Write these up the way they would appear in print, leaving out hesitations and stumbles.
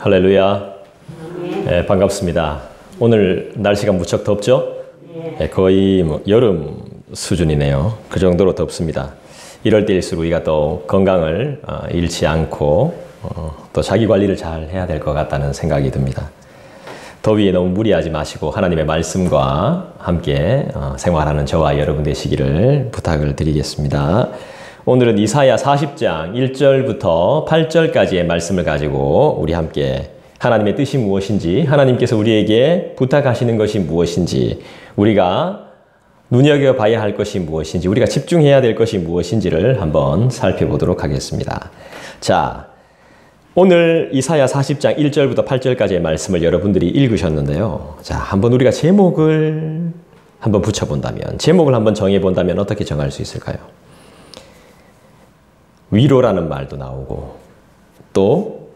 할렐루야. 네, 반갑습니다. 오늘 날씨가 무척 덥죠? 네, 거의 여름 수준이네요. 그 정도로 덥습니다. 이럴 때일수록 우리가 또 건강을 잃지 않고 또 자기 관리를 잘 해야 될 것 같다는 생각이 듭니다. 더위에 너무 무리하지 마시고 하나님의 말씀과 함께 생활하는 저와 여러분 되시기를 부탁을 드리겠습니다. 오늘은 이사야 40장 1절부터 8절까지의 말씀을 가지고 우리 함께 하나님의 뜻이 무엇인지, 하나님께서 우리에게 부탁하시는 것이 무엇인지, 우리가 눈여겨봐야 할 것이 무엇인지, 우리가 집중해야 될 것이 무엇인지를 한번 살펴보도록 하겠습니다. 자, 오늘 이사야 40장 1절부터 8절까지의 말씀을 여러분들이 읽으셨는데요. 자, 한번 우리가 제목을 한번 붙여본다면, 제목을 한번 정해본다면 어떻게 정할 수 있을까요? 위로라는 말도 나오고, 또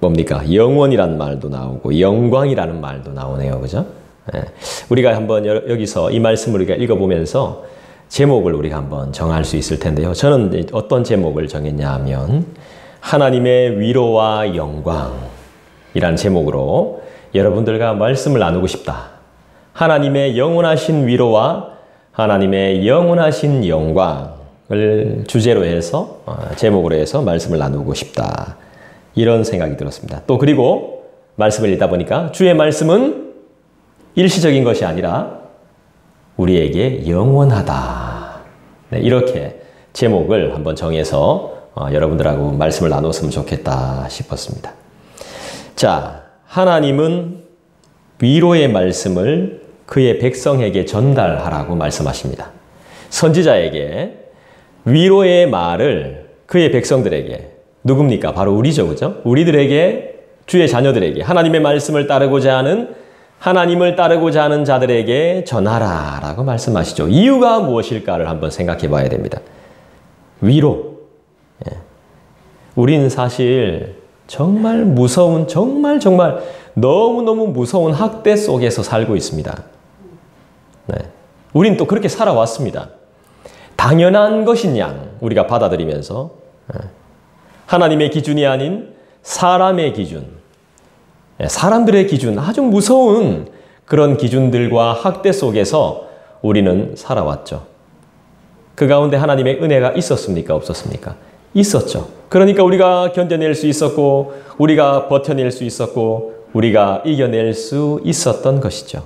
뭡니까? 영원이라는 말도 나오고, 영광이라는 말도 나오네요. 그죠? 예. 우리가 한번 여기서 이 말씀을 우리가 읽어보면서 제목을 우리가 한번 정할 수 있을 텐데요. 저는 어떤 제목을 정했냐 하면, 하나님의 위로와 영광이라는 제목으로 여러분들과 말씀을 나누고 싶다. 하나님의 영원하신 위로와 하나님의 영원하신 영광을 주제로 해서, 제목으로 해서 말씀을 나누고 싶다. 이런 생각이 들었습니다. 또 그리고 말씀을 읽다 보니까 주의 말씀은 일시적인 것이 아니라 우리에게 영원하다. 네, 이렇게 제목을 한번 정해서 여러분들하고 말씀을 나눴으면 좋겠다 싶었습니다. 자, 하나님은 위로의 말씀을 그의 백성에게 전달하라고 말씀하십니다. 선지자에게 위로의 말을 그의 백성들에게, 누굽니까? 바로 우리죠. 그죠? 우리들에게, 주의 자녀들에게, 하나님의 말씀을 따르고자 하는, 하나님을 따르고자 하는 자들에게 전하라 라고 말씀하시죠. 이유가 무엇일까를 한번 생각해 봐야 됩니다. 위로. 예. 우리는 사실 정말 무서운, 정말 너무너무 무서운 학대 속에서 살고 있습니다. 네. 우린 또 그렇게 살아왔습니다. 당연한 것인 양 우리가 받아들이면서 하나님의 기준이 아닌 사람의 기준, 사람들의 기준, 아주 무서운 그런 기준들과 학대 속에서 우리는 살아왔죠. 그 가운데 하나님의 은혜가 있었습니까? 없었습니까? 있었죠. 그러니까 우리가 견뎌낼 수 있었고, 우리가 버텨낼 수 있었고, 우리가 이겨낼 수 있었던 것이죠.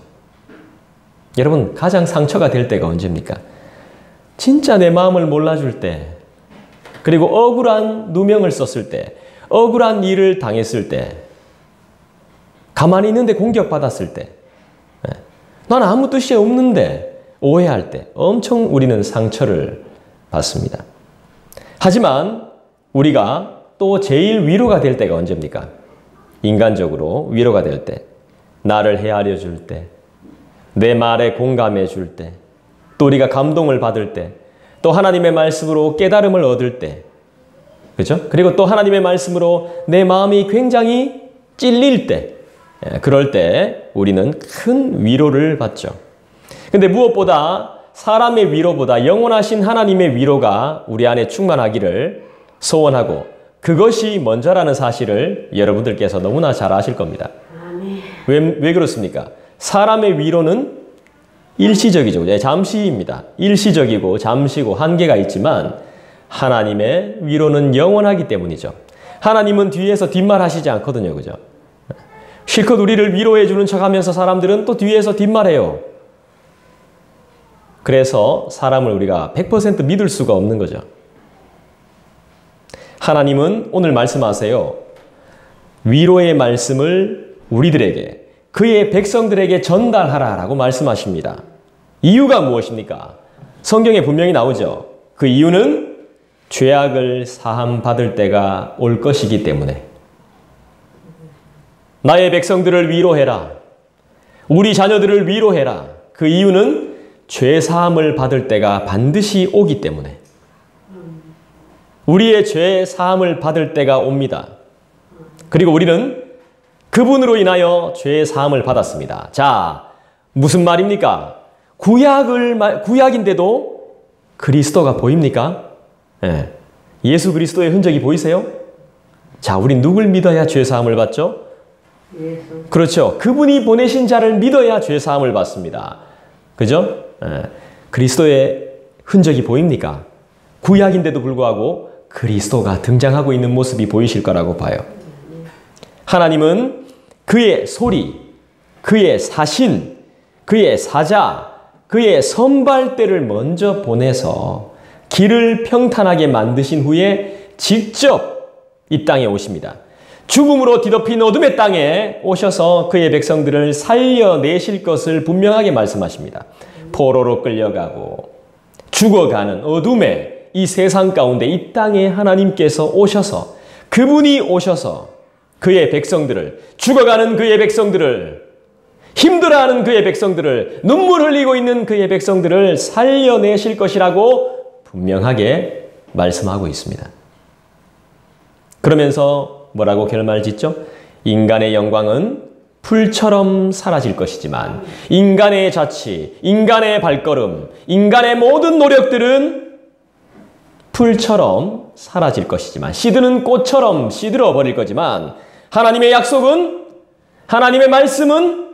여러분, 가장 상처가 될 때가 언제입니까? 진짜 내 마음을 몰라줄 때, 그리고 억울한 누명을 썼을 때, 억울한 일을 당했을 때, 가만히 있는데 공격받았을 때, 난 아무 뜻이 없는데 오해할 때 엄청 우리는 상처를 받습니다. 하지만 우리가 또 제일 위로가 될 때가 언제입니까? 인간적으로 위로가 될 때, 나를 헤아려 줄 때, 내 말에 공감해 줄 때, 또 우리가 감동을 받을 때, 또 하나님의 말씀으로 깨달음을 얻을 때, 그죠? 그리고 또 하나님의 말씀으로 내 마음이 굉장히 찔릴 때, 그럴 때 우리는 큰 위로를 받죠. 근데 무엇보다 사람의 위로보다 영원하신 하나님의 위로가 우리 안에 충만하기를 소원하고, 그것이 먼저라는 사실을 여러분들께서 너무나 잘 아실 겁니다. 왜 그렇습니까? 사람의 위로는 일시적이죠. 잠시입니다. 일시적이고 잠시고 한계가 있지만 하나님의 위로는 영원하기 때문이죠. 하나님은 뒤에서 뒷말하시지 않거든요. 그죠? 실컷 우리를 위로해 주는 척하면서 사람들은 또 뒤에서 뒷말해요. 그래서 사람을 우리가 100% 믿을 수가 없는 거죠. 하나님은 오늘 말씀하세요. 위로의 말씀을 우리들에게, 그의 백성들에게 전달하라라고 말씀하십니다. 이유가 무엇입니까? 성경에 분명히 나오죠. 그 이유는 죄악을 사함받을 때가 올 것이기 때문에. 나의 백성들을 위로해라. 우리 자녀들을 위로해라. 그 이유는 죄 사함을 받을 때가 반드시 오기 때문에. 우리의 죄 사함을 받을 때가 옵니다. 그리고 우리는 그분으로 인하여 죄 사함을 받았습니다. 자, 무슨 말입니까? 구약인데도 그리스도가 보입니까? 예. 예수 그리스도의 흔적이 보이세요? 자, 우리 누굴 믿어야 죄사함을 받죠? 예수. 그렇죠. 그분이 보내신 자를 믿어야 죄사함을 받습니다. 그죠? 그리스도의 흔적이 보입니까? 구약인데도 불구하고 그리스도가 등장하고 있는 모습이 보이실 거라고 봐요. 하나님은 그의 소리, 그의 사신, 그의 사자, 그의 선발대를 먼저 보내서 길을 평탄하게 만드신 후에 직접 이 땅에 오십니다. 죽음으로 뒤덮인 어둠의 땅에 오셔서 그의 백성들을 살려내실 것을 분명하게 말씀하십니다. 포로로 끌려가고 죽어가는 어둠의 이 세상 가운데 이 땅에 하나님께서 오셔서 그분이 오셔서 그의 백성들을, 죽어가는 그의 백성들을, 힘들어하는 그의 백성들을, 눈물 흘리고 있는 그의 백성들을 살려내실 것이라고 분명하게 말씀하고 있습니다. 그러면서 뭐라고 결말짓죠? 인간의 영광은 풀처럼 사라질 것이지만 인간의 자치, 인간의 발걸음, 인간의 모든 노력들은 풀처럼 사라질 것이지만, 시드는 꽃처럼 시들어 버릴 거지만 하나님의 약속은, 하나님의 말씀은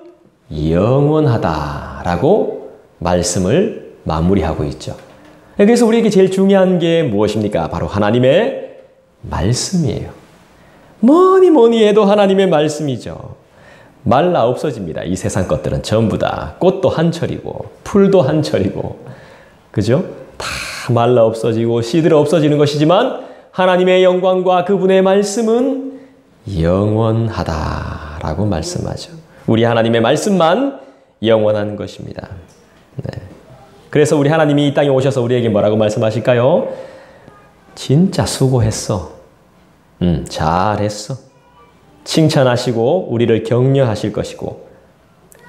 영원하다라고 말씀을 마무리하고 있죠. 그래서 우리에게 제일 중요한 게 무엇입니까? 바로 하나님의 말씀이에요. 뭐니 해도 하나님의 말씀이죠. 말라 없어집니다. 이 세상 것들은 전부 다. 꽃도 한철이고 풀도 한철이고, 그죠? 다 말라 없어지고 시들어 없어지는 것이지만 하나님의 영광과 그분의 말씀은 영원하다라고 말씀하죠. 우리 하나님의 말씀만 영원한 것입니다. 네. 그래서 우리 하나님이 이 땅에 오셔서 우리에게 뭐라고 말씀하실까요? 진짜 수고했어. 잘했어. 칭찬하시고 우리를 격려하실 것이고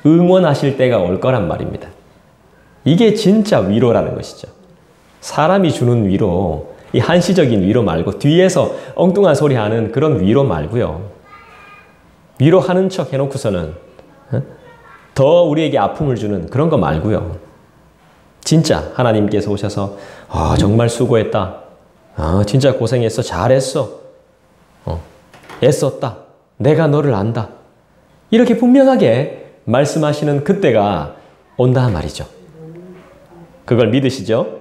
응원하실 때가 올 거란 말입니다. 이게 진짜 위로라는 것이죠. 사람이 주는 위로, 이 한시적인 위로 말고 뒤에서 엉뚱한 소리 하는 그런 위로 말고요. 위로하는 척 해놓고서는 더 우리에게 아픔을 주는 그런 거 말고요. 진짜 하나님께서 오셔서 정말 수고했다. 진짜 고생했어. 잘했어. 애썼다. 내가 너를 안다. 이렇게 분명하게 말씀하시는 그때가 온다 말이죠. 그걸 믿으시죠?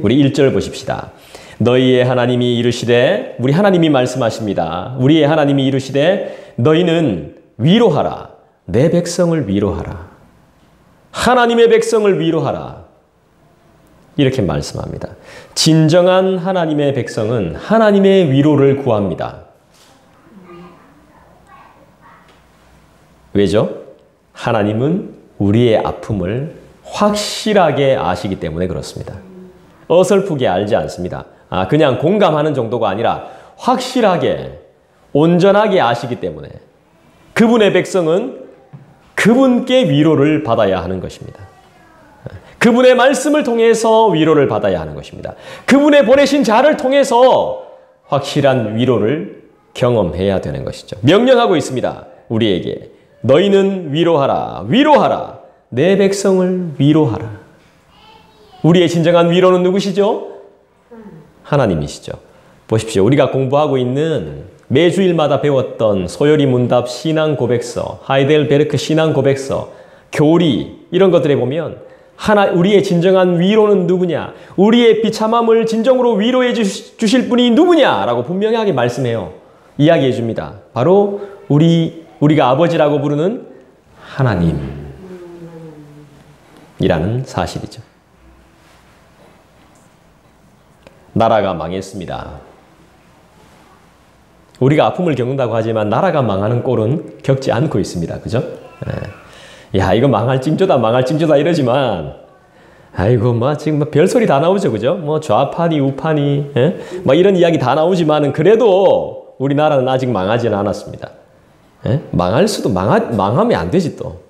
우리 1절 보십시다. 너희의 하나님이 이르시되, 우리 하나님이 말씀하십니다. 우리의 하나님이 이르시되 너희는 위로하라. 내 백성을 위로하라. 하나님의 백성을 위로하라. 이렇게 말씀합니다. 진정한 하나님의 백성은 하나님의 위로를 구합니다. 왜죠? 하나님은 우리의 아픔을 확실하게 아시기 때문에 그렇습니다. 어설프게 알지 않습니다. 그냥 공감하는 정도가 아니라 확실하게, 온전하게 아시기 때문에 그분의 백성은 그분께 위로를 받아야 하는 것입니다. 그분의 말씀을 통해서 위로를 받아야 하는 것입니다. 그분의 보내신 자를 통해서 확실한 위로를 경험해야 되는 것이죠. 명령하고 있습니다. 우리에게. 너희는 위로하라. 위로하라. 내 백성을 위로하라. 우리의 진정한 위로는 누구시죠? 하나님이시죠. 보십시오. 우리가 공부하고 있는 매주일마다 배웠던 소요리 문답 신앙 고백서, 하이델베르크 신앙 고백서, 교리 이런 것들에 보면 우리의 진정한 위로는 누구냐? 우리의 비참함을 진정으로 위로해 주실 분이 누구냐라고 분명하게 말씀해요. 이야기해 줍니다. 바로 우리가 아버지라고 부르는 하나님이라는 사실이죠. 나라가 망했습니다. 우리가 아픔을 겪는다고 하지만 나라가 망하는 꼴은 겪지 않고 있습니다. 그죠? 야, 이거 망할 징조다, 망할 징조다 이러지만, 아이고, 지금 별소리 다 나오죠. 그죠? 좌파니, 우파니, 이런 이야기 다 나오지만은 그래도 우리나라는 아직 망하지는 않았습니다. 망할 수도, 망하면 안 되지 또.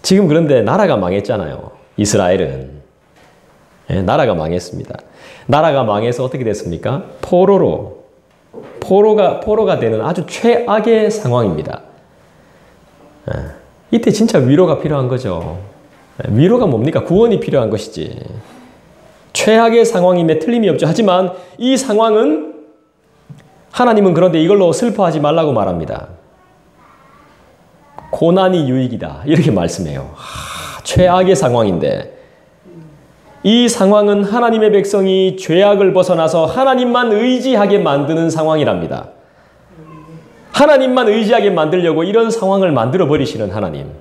지금 그런데 나라가 망했잖아요. 이스라엘은. 나라가 망했습니다. 나라가 망해서 어떻게 됐습니까? 포로가 되는 아주 최악의 상황입니다. 이때 진짜 위로가 필요한 거죠. 위로가 뭡니까? 구원이 필요한 것이지. 최악의 상황임에 틀림이 없죠. 하지만 이 상황은 하나님은 그런데 이걸로 슬퍼하지 말라고 말합니다. 고난이 유익이다. 이렇게 말씀해요. 최악의 상황인데 이 상황은 하나님의 백성이 죄악을 벗어나서 하나님만 의지하게 만드는 상황이랍니다. 하나님만 의지하게 만들려고 이런 상황을 만들어 버리시는 하나님.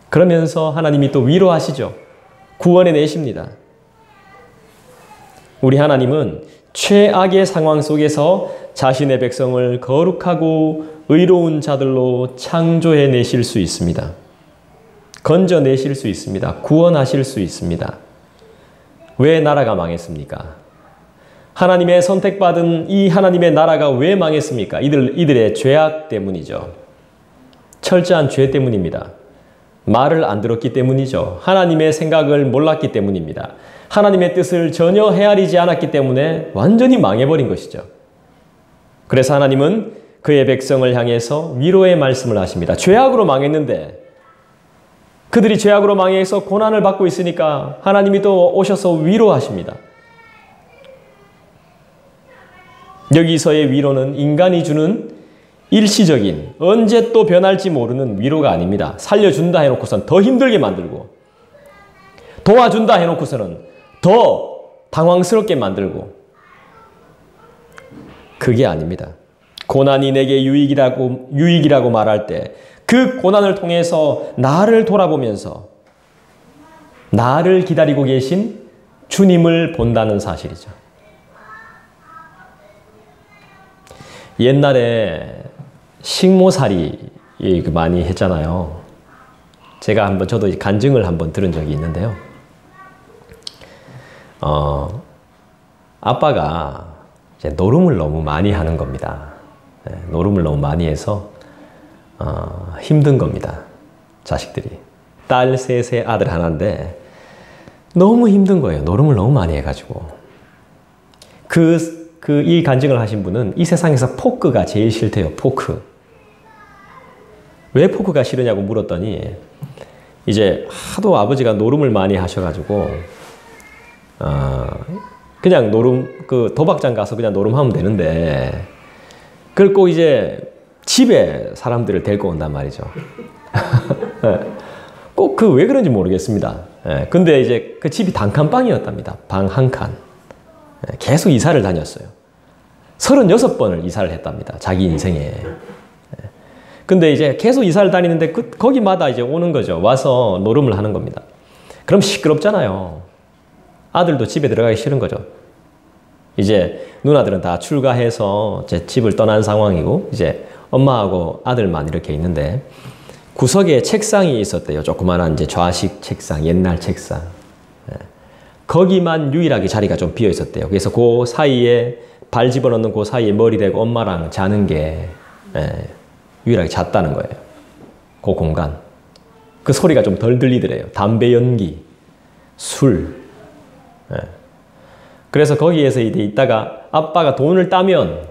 그러면서 하나님이 또 위로하시죠. 구원해 내십니다. 우리 하나님은 최악의 상황 속에서 자신의 백성을 거룩하고 의로운 자들로 창조해 내실 수 있습니다. 건져내실 수 있습니다. 구원하실 수 있습니다. 왜 나라가 망했습니까? 하나님의 선택받은 이 하나님의 나라가 왜 망했습니까? 이들의 죄악 때문이죠. 철저한 죄 때문입니다. 말을 안 들었기 때문이죠. 하나님의 생각을 몰랐기 때문입니다. 하나님의 뜻을 전혀 헤아리지 않았기 때문에 완전히 망해버린 것이죠. 그래서 하나님은 그의 백성을 향해서 위로의 말씀을 하십니다. 죄악으로 망했는데 그들이 죄악으로 망해서 고난을 받고 있으니까 하나님이 또 오셔서 위로하십니다. 여기서의 위로는 인간이 주는 일시적인 언제 또 변할지 모르는 위로가 아닙니다. 살려준다 해놓고선 더 힘들게 만들고 도와준다 해놓고서는 더 당황스럽게 만들고 그게 아닙니다. 고난이 내게 유익이라고 말할 때 그 고난을 통해서 나를 돌아보면서 나를 기다리고 계신 주님을 본다는 사실이죠. 옛날에 식모살이 많이 했잖아요. 제가 저도 간증을 한번 들은 적이 있는데요. 아빠가 이제 노름을 너무 많이 하는 겁니다. 노름을 너무 많이 해서 힘든 겁니다. 자식들이. 딸 셋에 아들 하나인데 너무 힘든 거예요. 노름을 너무 많이 해가지고. 이 간증을 하신 분은 이 세상에서 포크가 제일 싫대요. 포크. 왜 포크가 싫으냐고 물었더니 이제 하도 아버지가 노름을 많이 하셔가지고 그냥 도박장 가서 그냥 노름하면 되는데 그걸 꼭 이제 집에 사람들을 데리고 온단 말이죠. 꼭 왜 그런지 모르겠습니다. 근데 이제 그 집이 단칸방이었답니다. 방 한 칸. 계속 이사를 다녔어요. 36번을 이사를 했답니다. 자기 인생에. 근데 이제 계속 이사를 다니는데 거기마다 이제 오는 거죠. 와서 노름을 하는 겁니다. 그럼 시끄럽잖아요. 아들도 집에 들어가기 싫은 거죠. 이제 누나들은 다 출가해서 제 집을 떠난 상황이고 이제 엄마하고 아들만 이렇게 있는데 구석에 책상이 있었대요. 조그만한 이제 좌식 책상, 옛날 책상. 거기만 유일하게 자리가 좀 비어 있었대요. 그래서 그 사이에 발 집어넣는 그 사이에 머리 대고 엄마랑 자는 게 유일하게 잤다는 거예요. 그 공간. 그 소리가 좀 덜 들리더래요. 담배 연기, 술. 그래서 거기에서 이제 있다가 아빠가 돈을 따면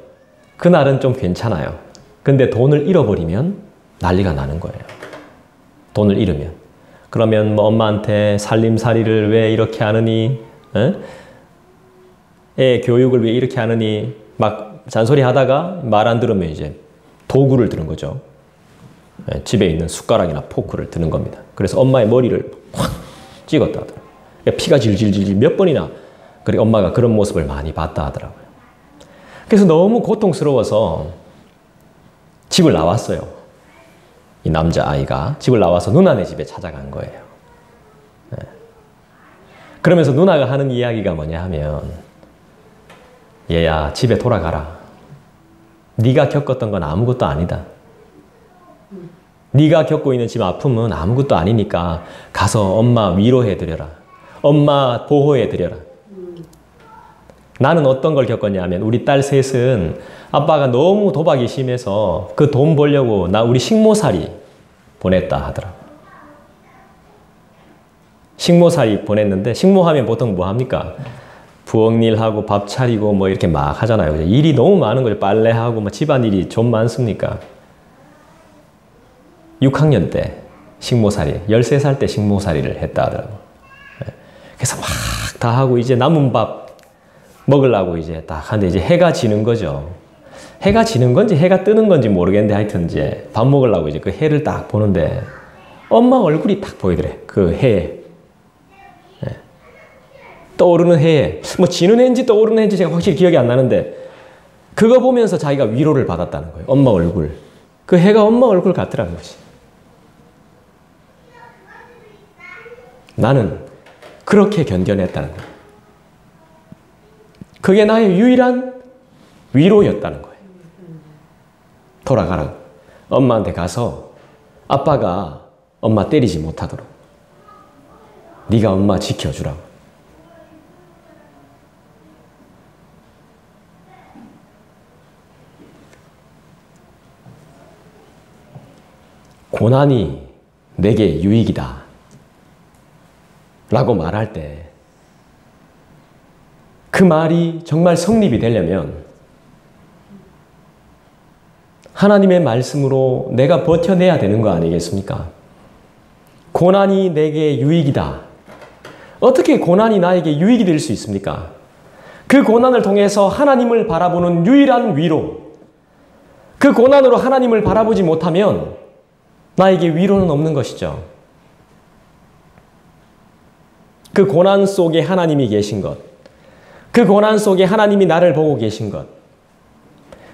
그날은 좀 괜찮아요. 근데 돈을 잃어버리면 난리가 나는 거예요. 돈을 잃으면. 그러면 뭐 엄마한테 살림살이를 왜 이렇게 하느니, 애 교육을 왜 이렇게 하느니 막 잔소리 하다가 말 안 들으면 이제 도구를 드는 거죠. 집에 있는 숟가락이나 포크를 드는 겁니다. 그래서 엄마의 머리를 확 찍었다 하더라고요. 피가 질질질 몇 번이나 그래 엄마가 그런 모습을 많이 봤다 하더라고요. 그래서 너무 고통스러워서 집을 나왔어요. 이 남자아이가 집을 나와서 누나네 집에 찾아간 거예요. 그러면서 누나가 하는 이야기가 뭐냐 하면 얘야 집에 돌아가라. 네가 겪었던 건 아무것도 아니다. 네가 겪고 있는 지금 아픔은 아무것도 아니니까 가서 엄마 위로해드려라. 엄마 보호해드려라. 나는 어떤 걸 겪었냐 하면 우리 딸 셋은 아빠가 너무 도박이 심해서 그 돈 벌려고 우리 식모살이 보냈다 하더라고. 식모살이 보냈는데 식모하면 보통 뭐 합니까? 부엌일하고 밥 차리고 뭐 이렇게 막 하잖아요. 일이 너무 많은 거죠. 빨래하고 뭐 집안일이 좀 많습니까? 6학년 때 식모살이, 13살 때 식모살이를 했다 하더라고. 그래서 막 다 하고 이제 남은 밥 먹으려고 이제 딱 하는데 이제 해가 지는 거죠. 해가 지는 건지 해가 뜨는 건지 모르겠는데 하여튼 이제 밥 먹으려고 이제 그 해를 딱 보는데 엄마 얼굴이 딱 보이더래. 그 해에. 네. 떠오르는 해에. 뭐 지는 해인지 떠오르는 해인지 제가 확실히 기억이 안 나는데 그거 보면서 자기가 위로를 받았다는 거예요. 엄마 얼굴. 그 해가 엄마 얼굴 같더라는 거지. 나는 그렇게 견뎌냈다는 거예요. 그게 나의 유일한 위로였다는 거예요. 돌아가라고. 엄마한테 가서 아빠가 엄마 때리지 못하도록 네가 엄마 지켜주라고. 고난이 내게 유익이다 라고 말할 때 그 말이 정말 성립이 되려면 하나님의 말씀으로 내가 버텨내야 되는 거 아니겠습니까? 고난이 내게 유익이다. 어떻게 고난이 나에게 유익이 될 수 있습니까? 그 고난을 통해서 하나님을 바라보는 유일한 위로. 그 고난으로 하나님을 바라보지 못하면 나에게 위로는 없는 것이죠. 그 고난 속에 하나님이 계신 것. 그 고난 속에 하나님이 나를 보고 계신 것.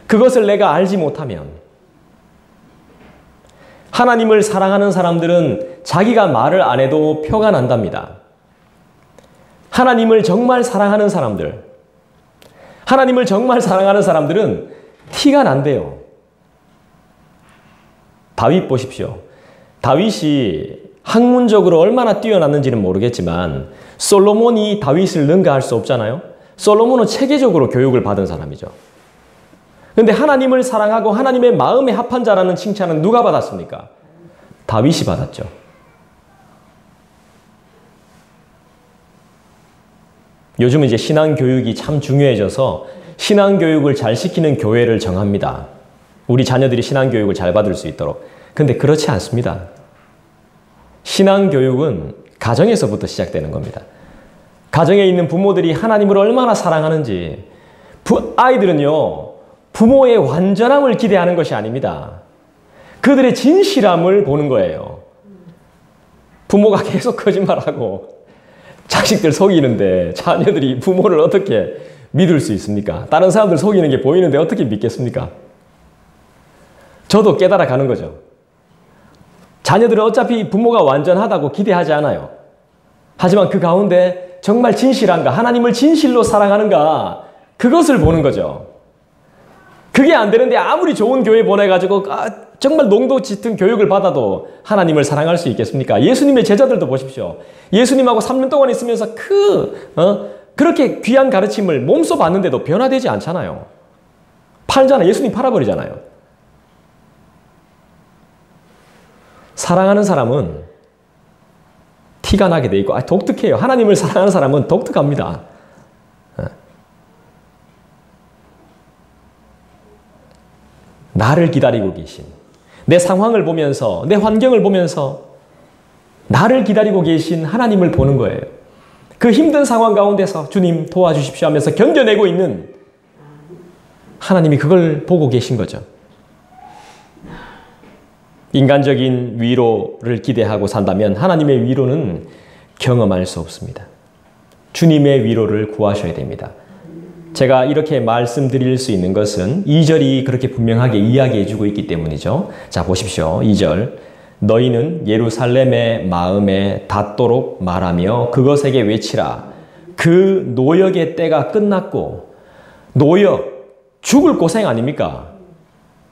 그것을 내가 알지 못하면 하나님을 사랑하는 사람들은 자기가 말을 안 해도 표가 난답니다. 하나님을 정말 사랑하는 사람들, 하나님을 정말 사랑하는 사람들은 티가 난대요. 다윗 보십시오. 다윗이 학문적으로 얼마나 뛰어났는지는 모르겠지만 솔로몬이 다윗을 능가할 수 없잖아요. 솔로몬은 체계적으로 교육을 받은 사람이죠. 그런데 하나님을 사랑하고 하나님의 마음에 합한 자라는 칭찬은 누가 받았습니까? 다윗이 받았죠. 요즘은 이제 신앙교육이 참 중요해져서 신앙교육을 잘 시키는 교회를 정합니다. 우리 자녀들이 신앙교육을 잘 받을 수 있도록. 근데 그렇지 않습니다. 신앙교육은 가정에서부터 시작되는 겁니다. 가정에 있는 부모들이 하나님을 얼마나 사랑하는지. 아이들은요, 부모의 완전함을 기대하는 것이 아닙니다. 그들의 진실함을 보는 거예요. 부모가 계속 거짓말하고 자식들 속이는데 자녀들이 부모를 어떻게 믿을 수 있습니까? 다른 사람들 속이는 게 보이는데 어떻게 믿겠습니까? 저도 깨달아가는 거죠. 자녀들은 어차피 부모가 완전하다고 기대하지 않아요. 하지만 그 가운데 정말 진실한가, 하나님을 진실로 사랑하는가, 그것을 보는 거죠. 그게 안 되는데 아무리 좋은 교회 보내가지고 정말 농도 짙은 교육을 받아도 하나님을 사랑할 수 있겠습니까? 예수님의 제자들도 보십시오. 예수님하고 3년 동안 있으면서 그렇게 귀한 가르침을 몸소 받는데도 변화되지 않잖아요. 팔잖아요. 예수님 팔아버리잖아요. 사랑하는 사람은 티가 나게 돼 있고 독특해요. 하나님을 사랑하는 사람은 독특합니다. 나를 기다리고 계신, 내 상황을 보면서, 내 환경을 보면서 나를 기다리고 계신 하나님을 보는 거예요. 그 힘든 상황 가운데서 주님 도와주십시오 하면서 견뎌내고 있는 하나님이 그걸 보고 계신 거죠. 인간적인 위로를 기대하고 산다면 하나님의 위로는 경험할 수 없습니다. 주님의 위로를 구하셔야 됩니다. 제가 이렇게 말씀드릴 수 있는 것은 2절이 그렇게 분명하게 이야기해 주고 있기 때문이죠. 자, 보십시오. 2절. 너희는 예루살렘의 마음에 닿도록 말하며 그것에게 외치라. 그 노역의 때가 끝났고, 노역, 죽을 고생 아닙니까?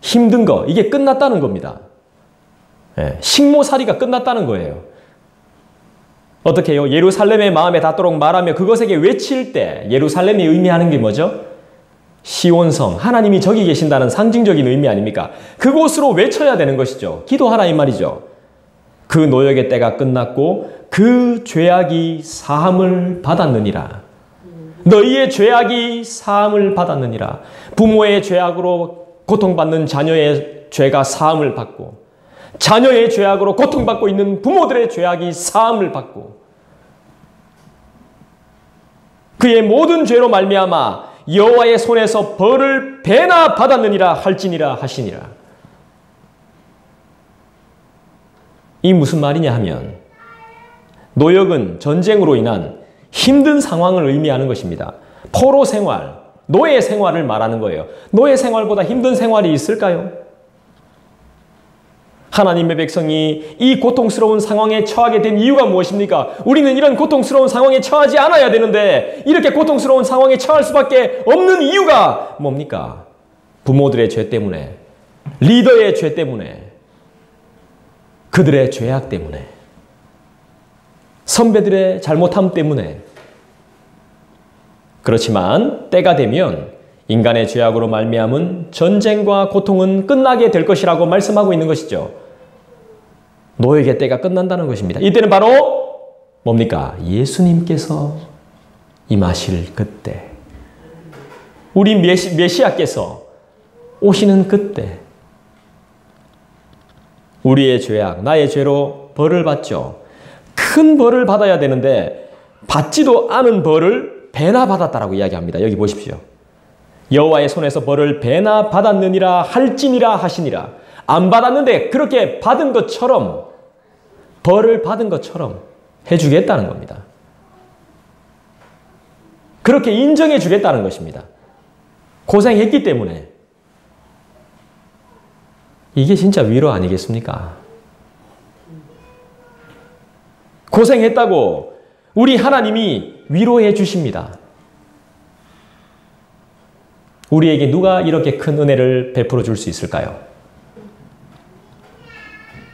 힘든 거, 이게 끝났다는 겁니다. 식모살이가 끝났다는 거예요. 어떻게 해요? 예루살렘의 마음에 닿도록 말하며 그것에게 외칠 때, 예루살렘이 의미하는 게 뭐죠? 시온성, 하나님이 저기 계신다는 상징적인 의미 아닙니까? 그곳으로 외쳐야 되는 것이죠. 기도하라 이 말이죠. 그 노역의 때가 끝났고 그 죄악이 사함을 받았느니라. 너희의 죄악이 사함을 받았느니라. 부모의 죄악으로 고통받는 자녀의 죄가 사함을 받고, 자녀의 죄악으로 고통받고 있는 부모들의 죄악이 사함을 받고, 그 그의 모든 죄로 말미암아 여호와의 손에서 벌을 배나 받았느니라 할지니라 하시니라. 이 무슨 말이냐 하면 노역은 전쟁으로 인한 힘든 상황을 의미하는 것입니다. 포로 생활, 노예 생활을 말하는 거예요. 노예 생활보다 힘든 생활이 있을까요? 하나님의 백성이 이 고통스러운 상황에 처하게 된 이유가 무엇입니까? 우리는 이런 고통스러운 상황에 처하지 않아야 되는데 이렇게 고통스러운 상황에 처할 수밖에 없는 이유가 뭡니까? 부모들의 죄 때문에, 리더의 죄 때문에, 그들의 죄악 때문에, 선배들의 잘못함 때문에. 그렇지만 때가 되면 인간의 죄악으로 말미암은 전쟁과 고통은 끝나게 될 것이라고 말씀하고 있는 것이죠. 노예의 때가 끝난다는 것입니다. 이때는 바로 뭡니까? 예수님께서 임하실 그때. 우리 메시아께서 오시는 그때. 우리의 죄악, 나의 죄로 벌을 받죠. 큰 벌을 받아야 되는데 받지도 않은 벌을 배나 받았다라고 이야기합니다. 여기 보십시오. 여호와의 손에서 벌을 배나 받았느니라 할지니라 하시니라. 안 받았는데 그렇게 받은 것처럼, 벌을 받은 것처럼 해주겠다는 겁니다. 그렇게 인정해 주겠다는 것입니다. 고생했기 때문에. 이게 진짜 위로 아니겠습니까? 고생했다고 우리 하나님이 위로해 주십니다. 우리에게 누가 이렇게 큰 은혜를 베풀어 줄 수 있을까요?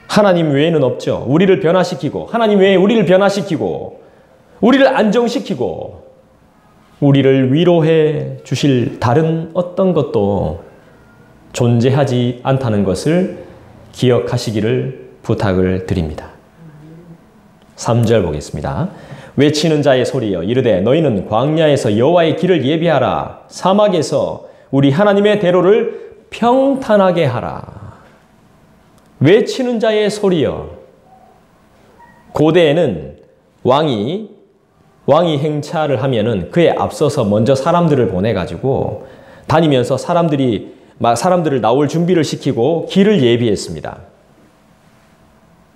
하나님 외에는 없죠. 우리를 변화시키고, 하나님 외에 우리를 변화시키고, 우리를 안정시키고, 우리를 위로해 주실 다른 어떤 것도 존재하지 않다는 것을 기억하시기를 부탁을 드립니다. 3절 보겠습니다. 외치는 자의 소리여 이르되 너희는 광야에서 여호와의 길을 예비하라. 사막에서 우리 하나님의 대로를 평탄하게 하라. 외치는 자의 소리여. 고대에는 왕이 행차를 하면은 그에 앞서서 먼저 사람들을 보내가지고 다니면서 사람들을 나올 준비를 시키고 길을 예비했습니다.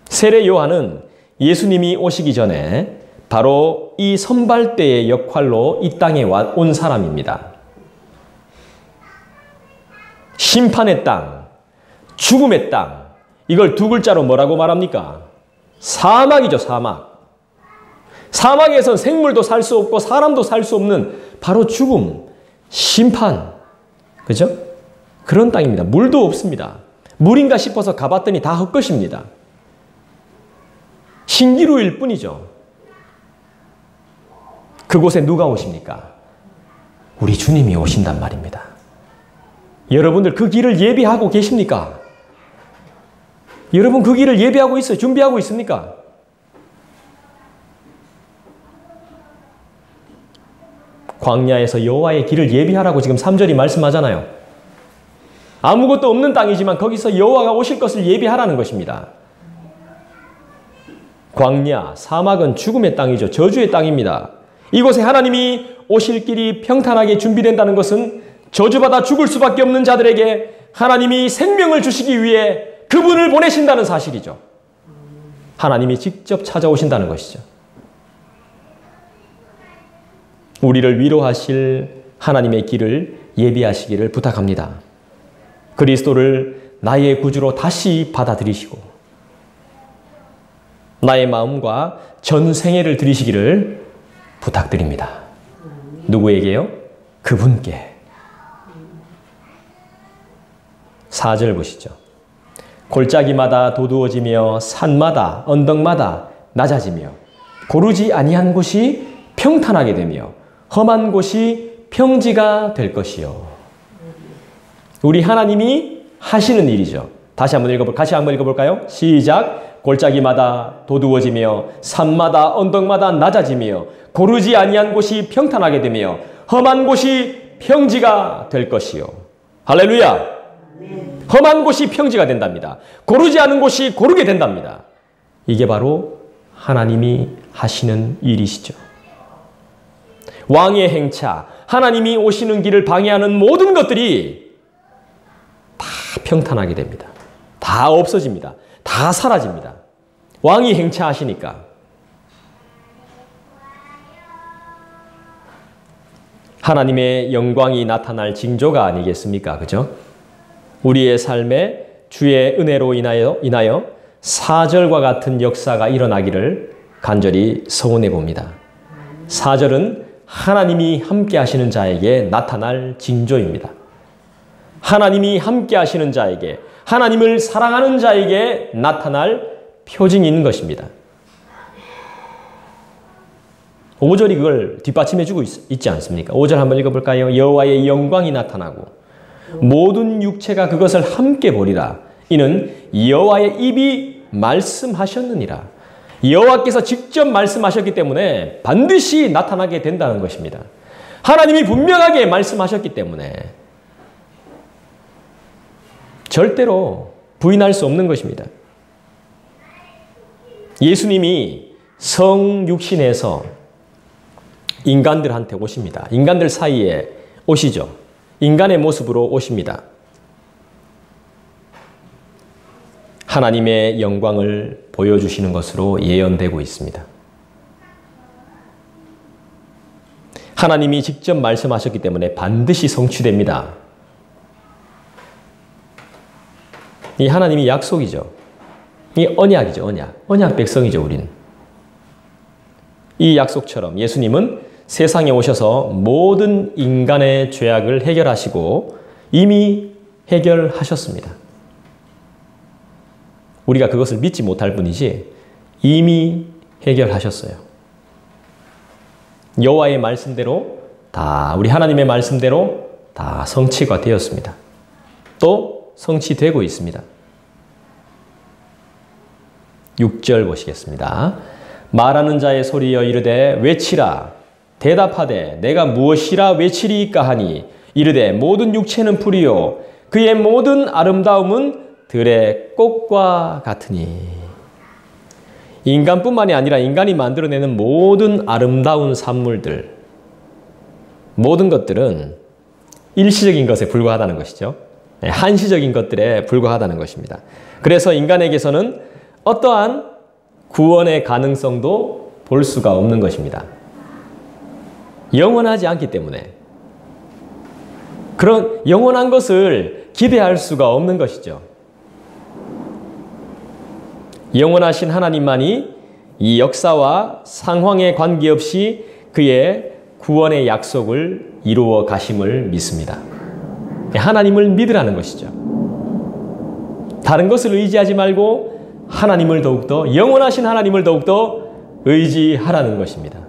세례 요한은 예수님이 오시기 전에 바로 이 선발대의 역할로 이 땅에 온 사람입니다. 심판의 땅, 죽음의 땅, 이걸 두 글자로 뭐라고 말합니까? 사막이죠, 사막. 사막에선 생물도 살 수 없고 사람도 살 수 없는 바로 죽음, 심판, 그죠? 그런 땅입니다. 물도 없습니다. 물인가 싶어서 가봤더니 다 헛것입니다. 신기루일 뿐이죠. 그곳에 누가 오십니까? 우리 주님이 오신단 말입니다. 여러분들 그 길을 예비하고 계십니까? 여러분 그 길을 예비하고 있어요? 준비하고 있습니까? 광야에서 여호와의 길을 예비하라고 지금 3절이 말씀하잖아요. 아무것도 없는 땅이지만 거기서 여호와가 오실 것을 예비하라는 것입니다. 광야, 사막은 죽음의 땅이죠. 저주의 땅입니다. 이곳에 하나님이 오실 길이 평탄하게 준비된다는 것은 저주받아 죽을 수밖에 없는 자들에게 하나님이 생명을 주시기 위해 그분을 보내신다는 사실이죠. 하나님이 직접 찾아오신다는 것이죠. 우리를 위로하실 하나님의 길을 예비하시기를 부탁합니다. 그리스도를 나의 구주로 다시 받아들이시고 나의 마음과 전생애를 드리시기를 부탁드립니다. 누구에게요? 그분께. 4절 보시죠. 골짜기마다 도두어지며 산마다 언덕마다 낮아지며 고르지 아니한 곳이 평탄하게 되며 험한 곳이 평지가 될 것이요. 우리 하나님이 하시는 일이죠. 같이 한번 읽어볼까요? 시작. 골짜기마다 도두어지며 산마다 언덕마다 낮아지며 고르지 아니한 곳이 평탄하게 되며 험한 곳이 평지가 될 것이요. 할렐루야. 험한 곳이 평지가 된답니다. 고르지 않은 곳이 고르게 된답니다. 이게 바로 하나님이 하시는 일이시죠. 왕의 행차, 하나님이 오시는 길을 방해하는 모든 것들이 다 평탄하게 됩니다. 다 없어집니다. 다 사라집니다. 왕이 행차하시니까. 하나님의 영광이 나타날 징조가 아니겠습니까? 그죠? 우리의 삶에 주의 은혜로 인하여 사절과 같은 역사가 일어나기를 간절히 소원해 봅니다. 사절은 하나님이 함께 하시는 자에게 나타날 징조입니다. 하나님이 함께 하시는 자에게, 하나님을 사랑하는 자에게 나타날 표징인 것입니다. 5절이 그걸 뒷받침해주고 있지 않습니까? 5절 한번 읽어볼까요? 여호와의 영광이 나타나고 모든 육체가 그것을 함께 보리라. 이는 여호와의 입이 말씀하셨느니라. 여호와께서 직접 말씀하셨기 때문에 반드시 나타나게 된다는 것입니다. 하나님이 분명하게 말씀하셨기 때문에 절대로 부인할 수 없는 것입니다. 예수님이 성육신에서 인간들한테 오십니다. 인간들 사이에 오시죠. 인간의 모습으로 오십니다. 하나님의 영광을 보여주시는 것으로 예언되고 있습니다. 하나님이 직접 말씀하셨기 때문에 반드시 성취됩니다. 이 하나님이 약속이죠. 이 언약이죠. 언약 백성이죠. 우리는. 이 약속처럼 예수님은 세상에 오셔서 모든 인간의 죄악을 해결하시고 이미 해결하셨습니다. 우리가 그것을 믿지 못할 뿐이지 이미 해결하셨어요. 여호와의 말씀대로 다, 우리 하나님의 말씀대로 다 성취가 되었습니다. 또 성취되고 있습니다. 6절 보시겠습니다. 말하는 자의 소리여 이르되 외치라. 대답하되 내가 무엇이라 외치리이까 하니 이르되 모든 육체는 풀이요 그의 모든 아름다움은 들의 꽃과 같으니. 인간뿐만이 아니라 인간이 만들어내는 모든 아름다운 산물들, 모든 것들은 일시적인 것에 불과하다는 것이죠. 한시적인 것들에 불과하다는 것입니다. 그래서 인간에게서는 어떠한 구원의 가능성도 볼 수가 없는 것입니다. 영원하지 않기 때문에 그런 영원한 것을 기대할 수가 없는 것이죠. 영원하신 하나님만이 이 역사와 상황에 관계없이 그의 구원의 약속을 이루어 가심을 믿습니다. 하나님을 믿으라는 것이죠. 다른 것을 의지하지 말고 하나님을 더욱더, 영원하신 하나님을 더욱더 의지하라는 것입니다.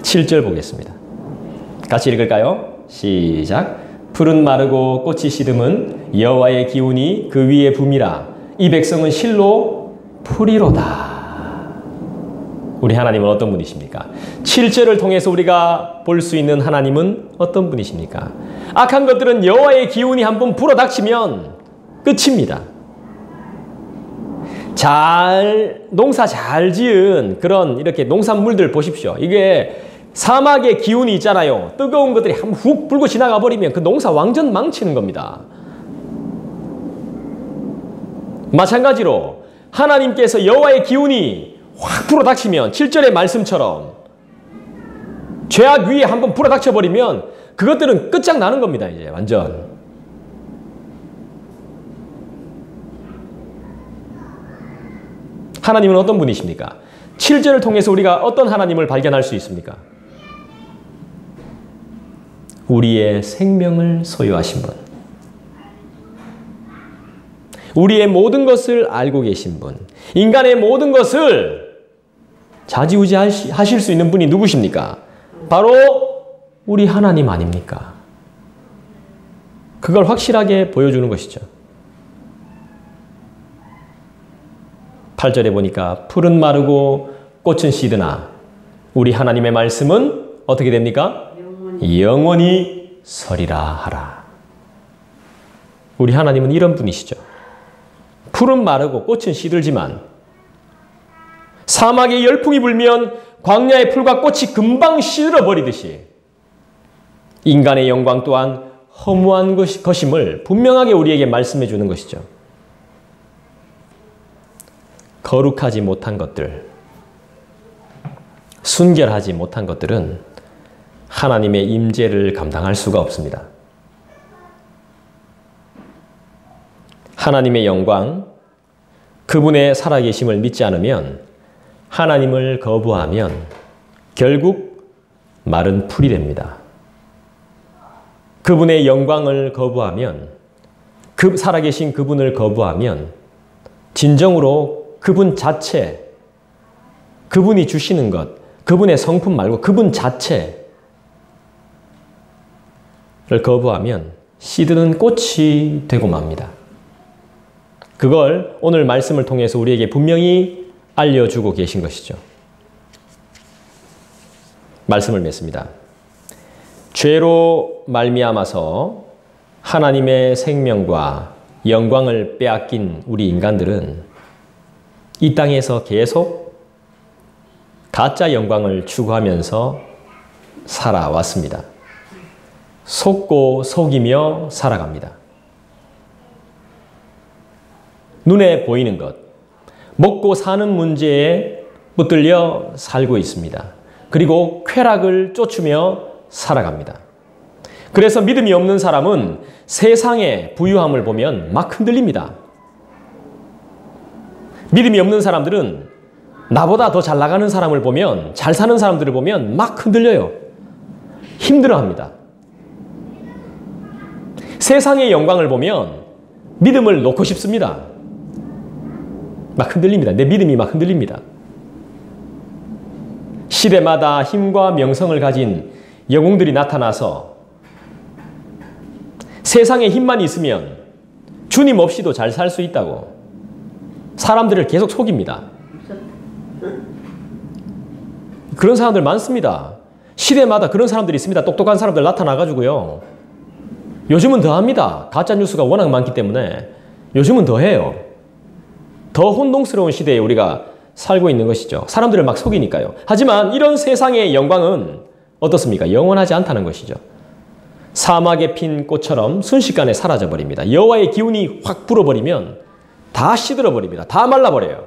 7절 보겠습니다. 같이 읽을까요? 시작. 풀은 마르고 꽃이 시듬은 여호와의 기운이 그 위에 붐이라. 이 백성은 실로 풀이로다. 우리 하나님은 어떤 분이십니까? 7절을 통해서 우리가 볼 수 있는 하나님은 어떤 분이십니까? 악한 것들은 여호와의 기운이 한번 불어닥치면 끝입니다. 농사 잘 지은 그런 이렇게 농산물들 보십시오. 이게 사막의 기운이 있잖아요. 뜨거운 것들이 한번 훅 불고 지나가 버리면 그 농사 완전 망치는 겁니다. 마찬가지로 하나님께서 여호와의 기운이 확 불어닥치면 7절의 말씀처럼 죄악 위에 한번 불어닥쳐 버리면 그것들은 끝장나는 겁니다. 이제 완전. 하나님은 어떤 분이십니까? 7절을 통해서 우리가 어떤 하나님을 발견할 수 있습니까? 우리의 생명을 소유하신 분, 우리의 모든 것을 알고 계신 분, 인간의 모든 것을 좌지우지하실 수 있는 분이 누구십니까? 바로 우리 하나님 아닙니까? 그걸 확실하게 보여주는 것이죠. 8절에 보니까 풀은 마르고 꽃은 시드나 우리 하나님의 말씀은 어떻게 됩니까? 영원히 서리라 하라. 우리 하나님은 이런 분이시죠. 풀은 마르고 꽃은 시들지만 사막에 열풍이 불면 광야의 풀과 꽃이 금방 시들어버리듯이 인간의 영광 또한 허무한 것임을 분명하게 우리에게 말씀해 주는 것이죠. 거룩하지 못한 것들, 순결하지 못한 것들은 하나님의 임재를 감당할 수가 없습니다. 하나님의 영광, 그분의 살아계심을 믿지 않으면, 하나님을 거부하면 결국 마른 풀이 됩니다. 그분의 영광을 거부하면, 살아계신 그분을 거부하면 진정으로 그분 자체, 그분이 주시는 것, 그분의 성품 말고 그분 자체를 거부하면 시드는 꽃이 되고 맙니다. 그걸 오늘 말씀을 통해서 우리에게 분명히 알려주고 계신 것이죠. 말씀을 맺습니다. 죄로 말미암아서 하나님의 생명과 영광을 빼앗긴 우리 인간들은 이 땅에서 계속 가짜 영광을 추구하면서 살아왔습니다. 속고 속이며 살아갑니다. 눈에 보이는 것, 먹고 사는 문제에 붙들려 살고 있습니다. 그리고 쾌락을 쫓으며 살아갑니다. 그래서 믿음이 없는 사람은 세상의 부유함을 보면 막 흔들립니다. 믿음이 없는 사람들은 나보다 더 잘 나가는 사람을 보면, 잘 사는 사람들을 보면 막 흔들려요. 힘들어합니다. 세상의 영광을 보면 믿음을 놓고 싶습니다. 막 흔들립니다. 내 믿음이 막 흔들립니다. 시대마다 힘과 명성을 가진 영웅들이 나타나서 세상에 힘만 있으면 주님 없이도 잘 살 수 있다고 사람들을 계속 속입니다. 그런 사람들 많습니다. 시대마다 그런 사람들이 있습니다. 똑똑한 사람들 나타나가지고요. 요즘은 더 합니다. 가짜뉴스가 워낙 많기 때문에 요즘은 더 해요. 더 혼동스러운 시대에 우리가 살고 있는 것이죠. 사람들을 막 속이니까요. 하지만 이런 세상의 영광은 어떻습니까? 영원하지 않다는 것이죠. 사막에 핀 꽃처럼 순식간에 사라져버립니다. 여호와의 기운이 확 불어버리면 다 시들어버립니다. 다 말라버려요.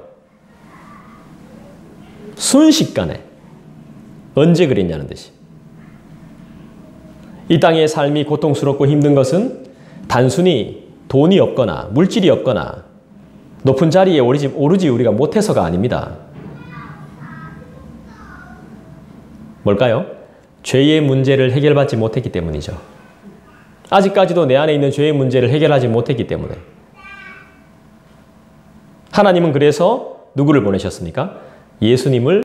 순식간에. 언제 그랬냐는 듯이. 이 땅의 삶이 고통스럽고 힘든 것은 단순히 돈이 없거나 물질이 없거나 높은 자리에 오르지 우리가 못해서가 아닙니다. 뭘까요? 죄의 문제를 해결받지 못했기 때문이죠. 아직까지도 내 안에 있는 죄의 문제를 해결하지 못했기 때문에. 하나님은 그래서 누구를 보내셨습니까? 예수님을